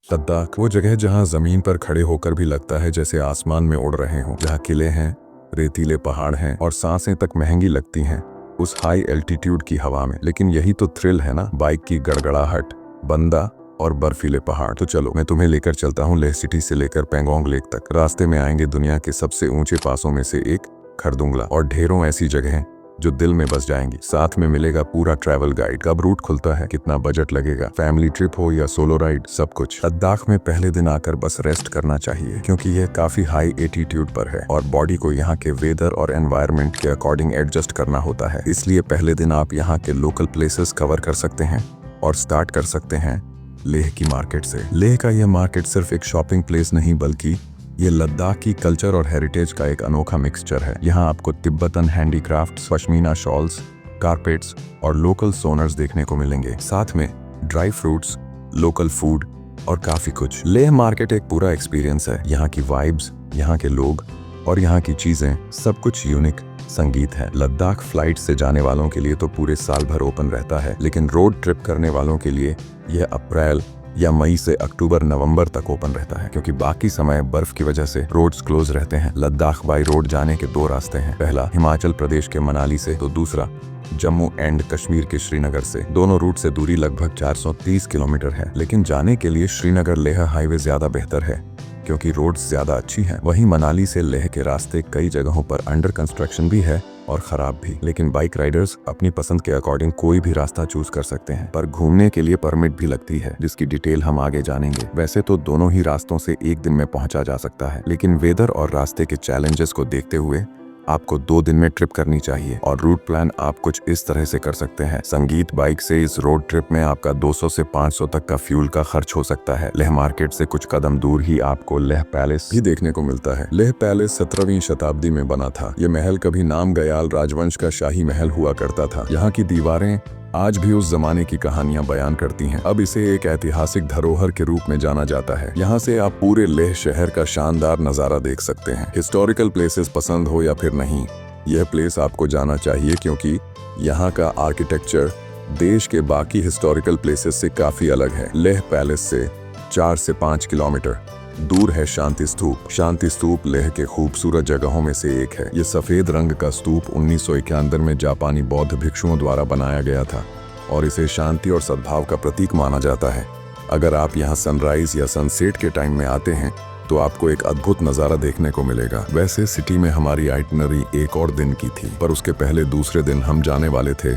लद्दाख वो जगह जहां जमीन पर खड़े होकर भी लगता है जैसे आसमान में उड़ रहे हों, जहां किले हैं, रेतीले पहाड़ हैं और सांसें तक महंगी लगती हैं उस हाई एल्टीट्यूड की हवा में। लेकिन यही तो थ्रिल है ना, बाइक की गड़गड़ाहट, बंदा और बर्फीले पहाड़। तो चलो मैं तुम्हें लेकर चलता हूँ लेह सिटी से लेकर पेंगोंग लेक तक। रास्ते में आएंगे दुनिया के सबसे ऊंचे पासों में से एक खरदुंगला और ढेरों ऐसी जगहें जो दिल में बस जाएंगी। साथ में मिलेगा पूरा ट्रैवल गाइड, कब रूट खुलता है, कितना बजट लगेगा, फैमिली ट्रिप हो या सोलो राइड, सब कुछ। लद्दाख में पहले दिन आकर बस रेस्ट करना चाहिए क्योंकि यह काफी हाई एटीट्यूड पर है और बॉडी को यहाँ के वेदर और एनवायरनमेंट के अकॉर्डिंग एडजस्ट करना होता है। इसलिए पहले दिन आप यहाँ के लोकल प्लेसेस कवर कर सकते हैं और स्टार्ट कर सकते हैं लेह की मार्केट से। लेह का यह मार्केट सिर्फ एक शॉपिंग प्लेस नहीं बल्कि ये लद्दाख की कल्चर और हेरिटेज का एक अनोखा मिक्सचर है। यहाँ आपको Tibetan handicrafts, pashmina shawls, carpets और लोकल सोनर्स देखने को मिलेंगे। साथ में ड्राई फ्रूट्स, लोकल फूड और काफी कुछ। लेह मार्केट एक पूरा एक्सपीरियंस है। यहाँ की वाइब्स, यहाँ के लोग और यहाँ की चीजें, सब कुछ यूनिक संगीत है। लद्दाख फ्लाइट से जाने वालों के लिए तो पूरे साल भर ओपन रहता है, लेकिन रोड ट्रिप करने वालों के लिए यह अप्रैल या मई से अक्टूबर नवंबर तक ओपन रहता है क्योंकि बाकी समय बर्फ की वजह से रोड्स क्लोज रहते हैं। लद्दाख बाई रोड जाने के दो रास्ते हैं, पहला हिमाचल प्रदेश के मनाली से तो दूसरा जम्मू एंड कश्मीर के श्रीनगर से। दोनों रूट से दूरी लगभग 430 किलोमीटर है, लेकिन जाने के लिए श्रीनगर लेह हाईवे ज्यादा बेहतर है क्योंकि रोड्स ज्यादा अच्छी हैं। वहीं मनाली से लेह के रास्ते कई जगहों पर अंडर कंस्ट्रक्शन भी है और खराब भी, लेकिन बाइक राइडर्स अपनी पसंद के अकॉर्डिंग कोई भी रास्ता चूज कर सकते हैं। पर घूमने के लिए परमिट भी लगती है जिसकी डिटेल हम आगे जानेंगे। वैसे तो दोनों ही रास्तों से एक दिन में पहुंचा जा सकता है, लेकिन वेदर और रास्ते के चैलेंजेस को देखते हुए आपको 2 दिन में ट्रिप करनी चाहिए और रूट प्लान आप कुछ इस तरह से कर सकते हैं। संगीत बाइक से इस रोड ट्रिप में आपका 200 से 500 तक का फ्यूल का खर्च हो सकता है। लेह मार्केट से कुछ कदम दूर ही आपको लेह पैलेस भी देखने को मिलता है। लेह पैलेस 17वीं शताब्दी में बना था। ये महल कभी नाम गयाल राजवंश का शाही महल हुआ करता था। यहाँ की दीवारें आज भी उस जमाने की कहानियां बयान करती हैं। अब इसे एक ऐतिहासिक धरोहर के रूप में जाना जाता है। यहाँ से आप पूरे लेह शहर का शानदार नजारा देख सकते हैं। हिस्टोरिकल प्लेसेस पसंद हो या फिर नहीं, यह प्लेस आपको जाना चाहिए क्योंकि यहाँ का आर्किटेक्चर देश के बाकी हिस्टोरिकल प्लेसेस से काफी अलग है। लेह पैलेस से 4 से 5 किलोमीटर दूर है शांति स्तूप। शांति स्तूप लेह के खूबसूरत जगहों में से एक है। ये सफेद रंग का स्तूप 1991 में जापानी बौद्ध भिक्षुओं द्वारा बनाया गया था और इसे शांति और सद्भाव का प्रतीक माना जाता है। अगर आप यहाँ सनराइज या सनसेट के टाइम में आते हैं तो आपको एक अद्भुत नज़ारा देखने को मिलेगा। वैसे सिटी में हमारी आइटनरी एक और दिन की थी, पर उसके पहले दूसरे दिन हम जाने वाले थे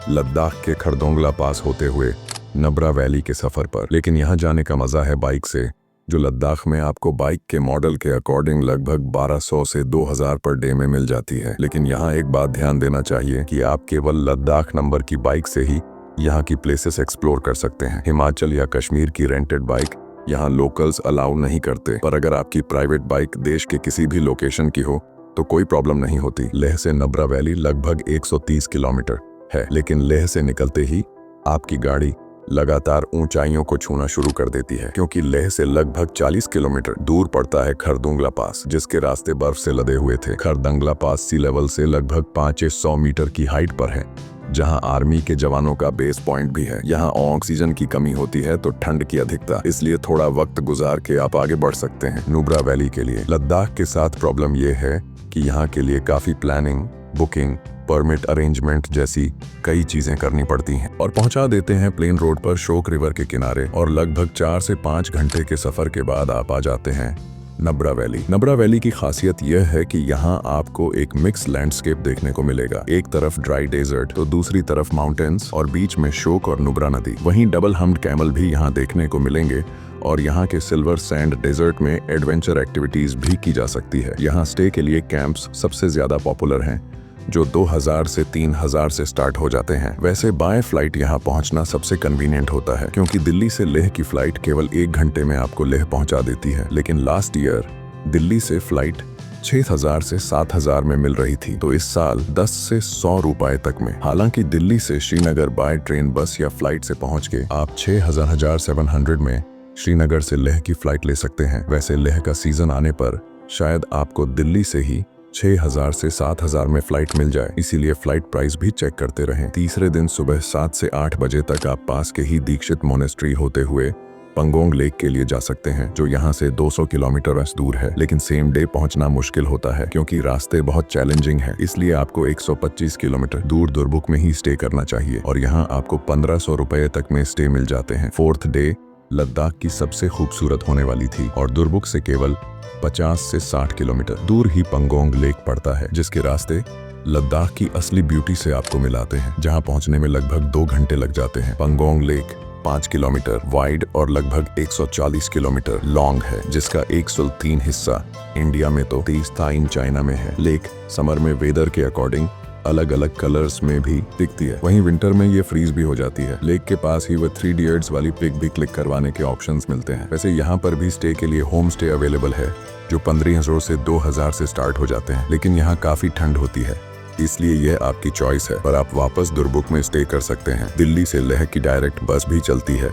लद्दाख के खरदोंगला पास होते हुए नब्रा वैली के सफर पर। लेकिन यहाँ जाने का मजा है बाइक से, जो लद्दाख में आपको बाइक के मॉडल के अकॉर्डिंग लगभग 1200 से 2000 पर डे में मिल जाती है। लेकिन यहाँ एक बात ध्यान देना चाहिए कि आप केवल लद्दाख नंबर की बाइक से ही यहाँ की प्लेसेस एक्सप्लोर कर सकते हैं। हिमाचल या कश्मीर की रेंटेड बाइक यहाँ लोकल्स अलाउ नहीं करते, पर अगर आपकी प्राइवेट बाइक देश के किसी भी लोकेशन की हो तो कोई प्रॉब्लम नहीं होती। लेह से नब्रा वैली लगभग 130 किलोमीटर है, लेकिन लेह से निकलते ही आपकी गाड़ी लगातार ऊंचाइयों को छूना शुरू कर देती है क्योंकि लेह से लगभग 40 किलोमीटर दूर पड़ता है खरदुंगला पास, जिसके रास्ते बर्फ से लदे हुए थे। खरदुंगला पास सी लेवल से लगभग 500 मीटर की हाइट पर है, जहां आर्मी के जवानों का बेस पॉइंट भी है। यहाँ ऑक्सीजन की कमी होती है तो ठंड की अधिकता, इसलिए थोड़ा वक्त गुजार के आप आगे बढ़ सकते हैं नुब्रा वैली के लिए। लद्दाख के साथ प्रॉब्लम यह है कि यहाँ के लिए काफी प्लानिंग, बुकिंग, परमिट अरेंजमेंट जैसी कई चीजें करनी पड़ती हैं और पहुंचा देते हैं प्लेन रोड पर शोक रिवर के किनारे। और लगभग 4 से 5 घंटे के सफर के बाद आप आ जाते हैं नब्रा वैली। नब्रा वैली की खासियत यह है कि यहाँ आपको एक मिक्स लैंडस्केप देखने को मिलेगा। एक तरफ ड्राई डेजर्ट तो दूसरी तरफ माउंटेन्स और बीच में शोक और नुब्रा नदी। वहीं डबल हम्ड कैमल भी यहाँ देखने को मिलेंगे और यहाँ के सिल्वर सैंड डेजर्ट में एडवेंचर एक्टिविटीज भी की जा सकती है। यहाँ स्टे के लिए कैंप्स सबसे ज्यादा पॉपुलर हैं जो 2000 से 3000 से स्टार्ट हो जाते हैं। वैसे बाय फ्लाइट यहाँ पहुँचना सबसे कन्वीनियंट होता है क्योंकि दिल्ली से लेह की फ्लाइट केवल 1 घंटे में आपको लेह पहुँचा देती है। लेकिन लास्ट ईयर दिल्ली से फ्लाइट 6000 से 7000 में मिल रही थी, तो इस साल 10 से 100 रुपए तक में। हालांकि दिल्ली से श्रीनगर बाय ट्रेन, बस या फ्लाइट से पहुँच के आप 6700 में श्रीनगर से लेह की फ्लाइट ले सकते हैं। वैसे लेह का सीजन आने पर शायद आपको दिल्ली से ही 6000 से 7000 में फ्लाइट मिल जाए, इसीलिए फ्लाइट प्राइस भी चेक करते रहें। तीसरे दिन सुबह 7 से 8 बजे तक आप पास के ही दीक्षित मोनेस्ट्री होते हुए पंगोंग लेक के लिए जा सकते हैं, जो यहाँ से 200 किलोमीटर दूर है। लेकिन सेम डे पहुंचना मुश्किल होता है क्योंकि रास्ते बहुत चैलेंजिंग है। इसलिए आपको 125 किलोमीटर दूर दुरबुक में ही स्टे करना चाहिए और यहाँ आपको 1500 रुपए तक में स्टे मिल जाते हैं। फोर्थ डे लद्दाख की सबसे खूबसूरत होने वाली थी और दुरबुक से केवल 50 से 60 किलोमीटर दूर ही पंगोंग लेक पड़ता है, जिसके रास्ते लद्दाख की असली ब्यूटी से आपको मिलाते हैं, जहां पहुंचने में लगभग 2 घंटे लग जाते हैं। पंगोंग लेक 5 किलोमीटर वाइड और लगभग 140 किलोमीटर लॉन्ग है, जिसका 103 हिस्सा इंडिया में तो 30 चाइना में है। लेक समर में वेदर के अकॉर्डिंग अलग अलग कलर्स में भी दिखती है, वहीं विंटर में ये फ्रीज भी हो जाती है। लेक के पास ही वो 3 इडियट्स वाली पिक भी क्लिक करवाने के ऑप्शंस मिलते हैं। वैसे यहाँ पर भी स्टे के लिए होम स्टे अवेलेबल है, जो 1500 से 2000 से स्टार्ट हो जाते हैं। लेकिन यहाँ काफी ठंड होती है, इसलिए यह आपकी चॉइस है, पर आप वापस दुरबुक में स्टे कर सकते हैं। दिल्ली से लेह की डायरेक्ट बस भी चलती है,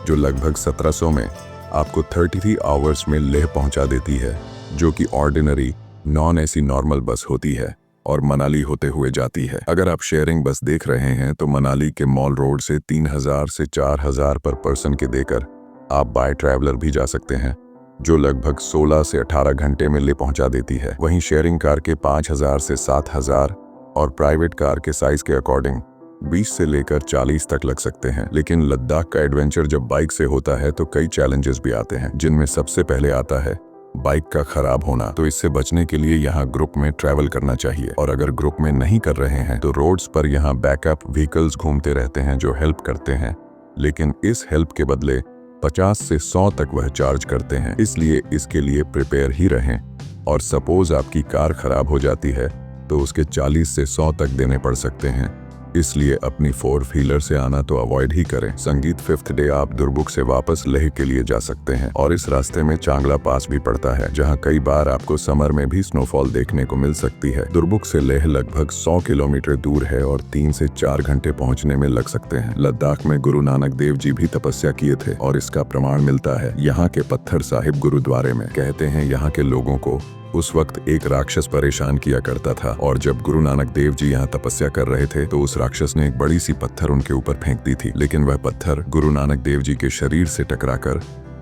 जो लगभग 1700 में आपको 33 आवर्स में लेह पहुंचा देती है, जो कि ऑर्डिनरी नॉन एसी नॉर्मल बस होती है और मनाली होते हुए जाती है। अगर आप शेयरिंग बस देख रहे हैं तो मनाली के मॉल रोड से 3000 से 4000 पर पर्सन के देकर आप बाय ट्रैवलर भी जा सकते हैं, जो लगभग 16 से 18 घंटे में ले पहुंचा देती है। वहीं शेयरिंग कार के 5000 से 7000 और प्राइवेट कार के साइज के अकॉर्डिंग 20 से लेकर 40 तक लग सकते हैं। लेकिन लद्दाख का एडवेंचर जब बाइक से होता है तो कई चैलेंजेस भी आते हैं, जिनमें सबसे पहले आता है बाइक का खराब होना। तो इससे बचने के लिए यहाँ ग्रुप में ट्रैवल करना चाहिए, और अगर ग्रुप में नहीं कर रहे हैं तो रोड्स पर यहाँ बैकअप व्हीकल्स घूमते रहते हैं जो हेल्प करते हैं, लेकिन इस हेल्प के बदले 50 से 100 तक वह चार्ज करते हैं। इसलिए इसके लिए प्रिपेयर ही रहें, और सपोज आपकी कार खराब हो जाती है तो उसके 40 से 100 तक देने पड़ सकते हैं। इसलिए अपनी 4 व्हीलर से आना तो अवॉइड ही करें। संगीत 5th डे आप दुरबुक से वापस लेह के लिए जा सकते हैं, और इस रास्ते में चांगला पास भी पड़ता है, जहां कई बार आपको समर में भी स्नोफॉल देखने को मिल सकती है। दुरबुक से लेह लगभग 100 किलोमीटर दूर है और 3 से 4 घंटे पहुंचने में लग सकते हैं। लद्दाख में गुरु नानक देव जी भी तपस्या किए थे, और इसका प्रमाण मिलता है यहाँ के पत्थर साहिब गुरुद्वारे में। कहते हैं यहाँ के लोगों को उस वक्त एक राक्षस परेशान किया करता था, और जब गुरु नानक देव जी यहाँ तपस्या कर रहे थे तो उस राक्षस ने एक बड़ी सी पत्थर उनके ऊपर फेंक दी थी। लेकिन वह पत्थर गुरु नानक देव जी के शरीर से टकराकर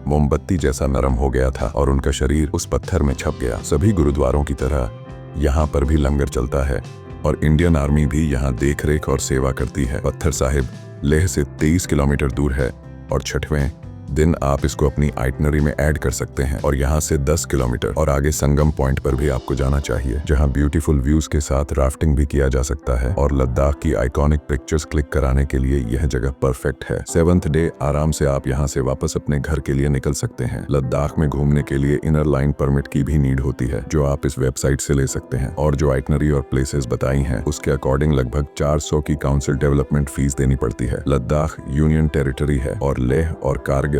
मोमबत्ती जैसा नरम हो गया था और उनका शरीर उस पत्थर में छप गया। सभी गुरुद्वारों की तरह यहाँ पर भी लंगर चलता है, और इंडियन आर्मी भी यहाँ देखरेख और सेवा करती है। पत्थर साहिब लेह से 23 किलोमीटर दूर है, और 6वें दिन आप इसको अपनी आइटनरी में ऐड कर सकते हैं। और यहाँ से 10 किलोमीटर और आगे संगम पॉइंट पर भी आपको जाना चाहिए, जहाँ ब्यूटीफुल व्यूज के साथ राफ्टिंग भी किया जा सकता है, और लद्दाख की आइकॉनिक पिक्चर्स क्लिक कराने के लिए यह जगह परफेक्ट है। 7th डे आराम से आप यहाँ से वापस अपने घर के लिए निकल सकते हैं। लद्दाख में घूमने के लिए इनर लाइन परमिट की भी नीड होती है, जो आप इस वेबसाइट से ले सकते हैं, और जो आइटनरी और प्लेसेस बताई हैं उसके अकॉर्डिंग लगभग 400 की काउंसिल डेवलपमेंट फीस देनी पड़ती है। लद्दाख यूनियन टेरिटरी है, और लेह और कारगिल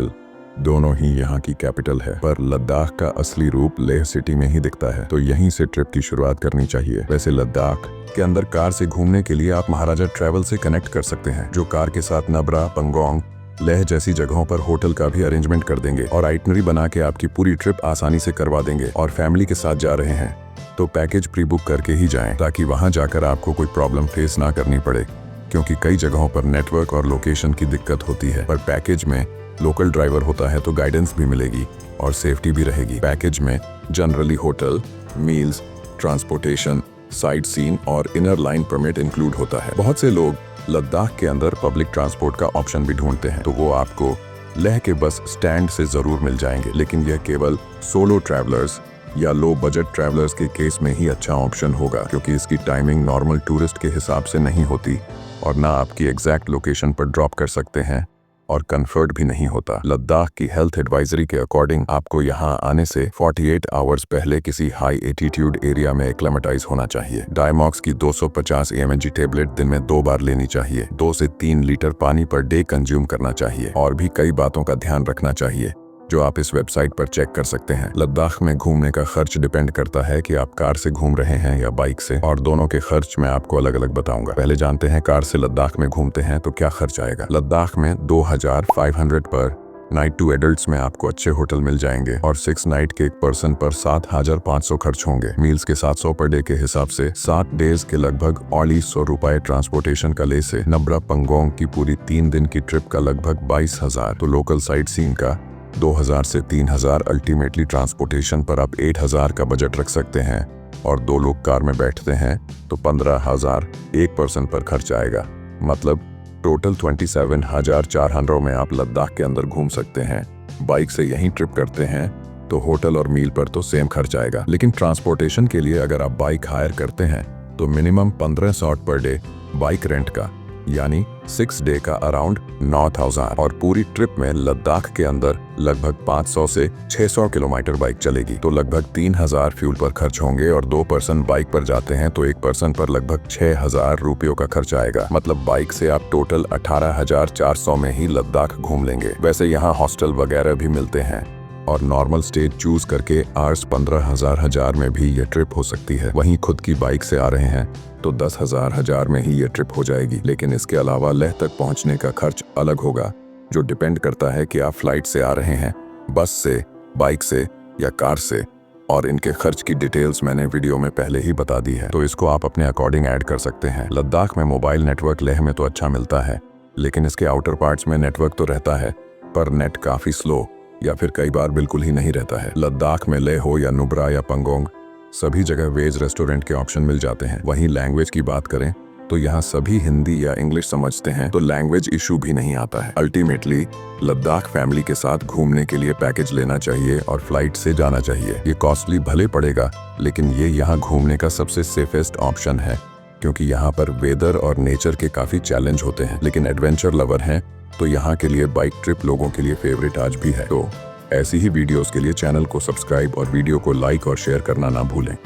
दोनों ही यहाँ की कैपिटल है, पर लद्दाख का असली रूप लेह सिटी में ही दिखता है, तो यहीं से ट्रिप की शुरुआत करनी चाहिए। वैसे लद्दाख के अंदर कार से घूमने के लिए आप महाराजा ट्रैवल से कनेक्ट कर सकते हैं, जो कार के साथ नबरा, पंगोंग, लेह जैसी जगहों पर होटल का भी अरेंजमेंट कर देंगे, और आइटनरी बना के आपकी पूरी ट्रिप आसानी से करवा देंगे। और फैमिली के साथ जा रहे हैं तो पैकेज प्री बुक करके ही जाएं, ताकि वहां जाकर आपको कोई प्रॉब्लम फेस ना करनी पड़े, क्योंकि कई जगहों पर नेटवर्क और लोकेशन की दिक्कत होती है। पर पैकेज में लोकल ड्राइवर होता है तो गाइडेंस भी मिलेगी और सेफ्टी भी रहेगी। पैकेज में generally hotel, meals, transportation, sightseeing और इनर लाइन परमिट इंक्लूड होता है। बहुत से लोग लद्दाख के अंदर पब्लिक ट्रांसपोर्ट का ऑप्शन भी ढूंढते हैं, तो वो आपको लेह के बस स्टैंड से जरूर मिल जाएंगे, लेकिन यह केवल सोलो ट्रैवलर्स या लो बजट ट्रैवलर्स के केस में ही अच्छा ऑप्शन होगा, क्योंकि इसकी टाइमिंग नॉर्मल टूरिस्ट के हिसाब से नहीं होती, और ना आपकी एग्जैक्ट लोकेशन पर ड्रॉप कर सकते हैं, और कंफर्ट भी नहीं होता। लद्दाख की हेल्थ एडवाइजरी के अकॉर्डिंग आपको यहाँ आने से 48 आवर्स पहले किसी हाई एटीट्यूड एरिया में एक्लेमेटाइज होना चाहिए। डायमॉक्स की 250 mg टेबलेट दिन में 2 बार लेनी चाहिए। 2 से 3 लीटर पानी पर डे कंज्यूम करना चाहिए, और भी कई बातों का ध्यान रखना चाहिए, जो आप इस वेबसाइट पर चेक कर सकते हैं। लद्दाख में घूमने का खर्च डिपेंड करता है कि आप कार से घूम रहे हैं या बाइक से, और दोनों के खर्च मैं आपको अलग अलग बताऊंगा। पहले जानते हैं कार से लद्दाख में घूमते हैं तो क्या खर्च आएगा। लद्दाख में 2500 पर नाइट 2 एडल्ट्स में आपको अच्छे होटल मिल जाएंगे, और 6 नाइट के एक पर्सन पर 7500 खर्च होंगे। मील्स के 700 पर डे के हिसाब से 7 डेज के लगभग 4800 रुपए ट्रांसपोर्टेशन का ले से नबरा पंगोंग की पूरी 3 दिन की ट्रिप का लगभग 22000, तो लोकल साइट सीन का 2000 से 3000 अल्टीमेटली ट्रांसपोर्टेशन पर आप 8000 का बजट रख सकते हैं और 2 लोग कार में बैठते हैं तो 15,000 एक पर्सन पर खर्च आएगा। मतलब टोटल 27,400 में आप लद्दाख के अंदर घूम सकते हैं। बाइक से यहीं ट्रिप करते हैं तो होटल और मील पर तो सेम खर्च आएगा, लेकिन ट्रांसपोर्टेशन के लिए अगर आप बाइक हायर करते हैं तो minimum 1500 per day bike rent का, यानी 6 डे का अराउंड 9,000 और पूरी ट्रिप में लद्दाख के अंदर लगभग 500 से 600 किलोमीटर बाइक चलेगी तो लगभग 3,000 फ्यूल पर खर्च होंगे और 2 पर्सन बाइक पर जाते हैं तो एक पर्सन पर लगभग 6,000 रुपयों का खर्च आएगा। मतलब बाइक से आप टोटल 18,400 में ही लद्दाख घूम लेंगे। वैसे यहाँ हॉस्टल वगैरह भी मिलते हैं और नॉर्मल स्टेट चूज करके आर्स 15,000 में भी ये ट्रिप हो सकती है। वहीं खुद की बाइक से आ रहे हैं तो 10,000 में ही ये ट्रिप हो जाएगी। लेकिन इसके अलावा लेह तक पहुंचने का खर्च अलग होगा, जो डिपेंड करता है कि आप फ्लाइट से आ रहे हैं, बस से, बाइक से या कार से, और इनके खर्च की डिटेल्स मैंने वीडियो में पहले ही बता दी है तो इसको आप अपने अकॉर्डिंग ऐड कर सकते हैं। लद्दाख में मोबाइल नेटवर्क लेह में तो अच्छा मिलता है, लेकिन इसके आउटर पार्ट्स में नेटवर्क तो रहता है पर नेट काफी स्लो या फिर कई बार बिल्कुल ही नहीं रहता है। लद्दाख में लेह हो या नुब्रा या पंगोंग, सभी जगह वेज रेस्टोरेंट के ऑप्शन मिल जाते हैं। वहीं लैंग्वेज की बात करें तो यहाँ सभी हिंदी या इंग्लिश समझते हैं तो लैंग्वेज इशू भी नहीं आता है। अल्टीमेटली लद्दाख फैमिली के साथ घूमने के लिए पैकेज लेना चाहिए और फ्लाइट से जाना चाहिए। ये कॉस्टली भले पड़ेगा, लेकिन ये यहाँ घूमने का सबसे सेफेस्ट ऑप्शन है क्योंकि यहाँ पर वेदर और नेचर के काफी चैलेंज होते हैं। लेकिन एडवेंचर लवर हैं तो यहाँ के लिए बाइक ट्रिप लोगों के लिए फेवरेट आज भी है। तो ऐसी ही वीडियोस के लिए चैनल को सब्सक्राइब और वीडियो को लाइक और शेयर करना ना भूलें।